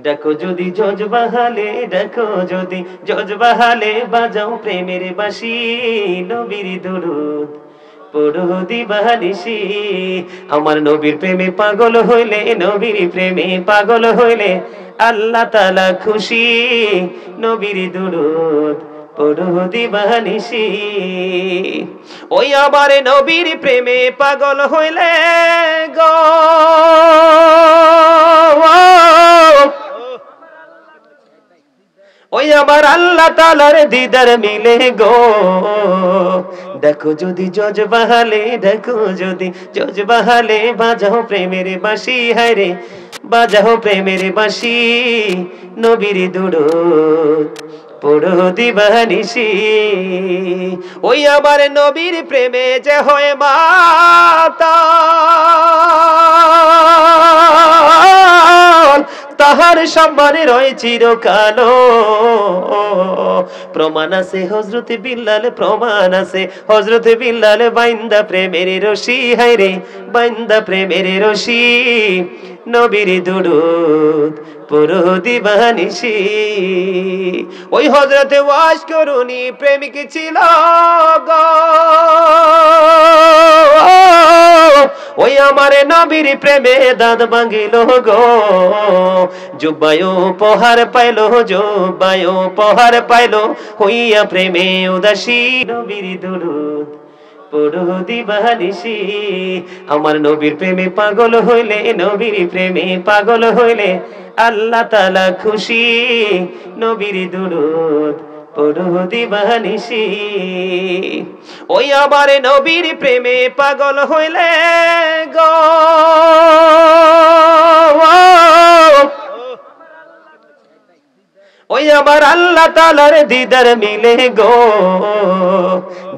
ডাকো যদি জজবাহালে, ডাকো যদি জজবাহালে, বাজাও প্রেমের বাঁশি, নবীর দুরূদ পড়ো দিবানিশি। আমার নবীর প্রেমে পাগল হইলে, নবীর প্রেমে পাগল হইলে আল্লাহ তাআলা খুশি, নবীর দুরূদ পড়ো দিবানিশি। ওই আমার নবীর প্রেমে পাগল হইলে গো, ওই আমার আল্লাহ তাআলার দিদার মিলে গো। দেখো যদি জজবাহালে, দেখো যদি জজবাহালে, বাজাও প্রেমের বাঁশি, হায় রে বাজাও প্রেমের বাঁশি, নবীর দুরূদ পড়ো দিবানিশি। ওই আমার নবীর প্রেমে যে হয় মাতাল, তাহার সম্মানে রয় চিরকাল। প্রমাণ আছে হযরত বিল্লাল, প্রমাণ আছে হযরত বিল্লাল, বাইন্দা প্রেমের রশি, হায় রে বাইন্দা প্রেমের রশি, নবীর দুরূদ পড়ো দিবানিশি। ওই হযরত ওয়াস করুনি প্রেমিক ছিল গো, ওই আমার নবীর প্রেমে দাঁত ভাঙিল গো। জুব্বায় উপহার পাইল, জুব্বায় উপহার পাইল, হইয়া প্রেমে উদাসী, নবীর দুরূদ পড়ো দিবানিশি। আমার নবীর প্রেমে পাগল হইলে, নবীর প্রেমে পাগল হইলে আল্লাহ তাআলা খুশি, নবীর দুরূদ পড়ো দিবানিশি। ওই আমার নবীর প্রেমে পাগল হইলে গো, ওই আমার আল্লাহ তাআলার দিদার মিলে গো।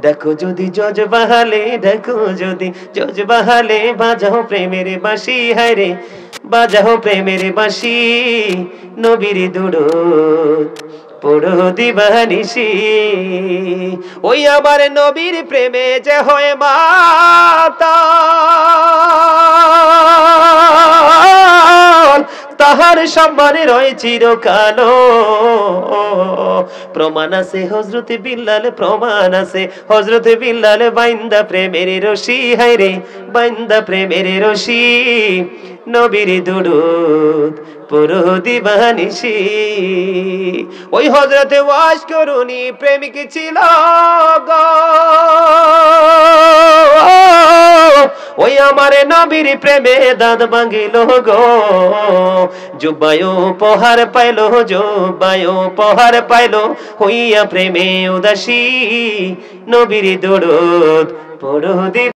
দেখো যদি জজবাহালে, দেখো যদি জজবাহালে, বাজাও প্রেমের বাঁশি, হায় রে বাজাও প্রেমের বাঁশি, নবীর দুরূদ পড়ো দিবানিশি। ওই আমার নবীর প্রেমে যে হয় মাতাল, তাহার সম্মানে রয় চিরকাল। প্রমাণ আছে হযরত বিল্লাল, প্রমাণ আছে হযরত বিল্লাল, বাইন্দা প্রেমের রশি, হায় রে বাইন্দা প্রেমের রশি, নবীর দুরূদ পড়ো দিবানিশি। ওই হযরত ওয়াস করুনি প্রেমিক ছিল গো, ওই আমার নবীর প্রেমে দাঁত ভাঙিল গো। জুব্বায় উপহার পাইল, জুব্বায় উপহার পাইল, হইয়া প্রেমে উদাসী, নবীর দুরূদ পড়ো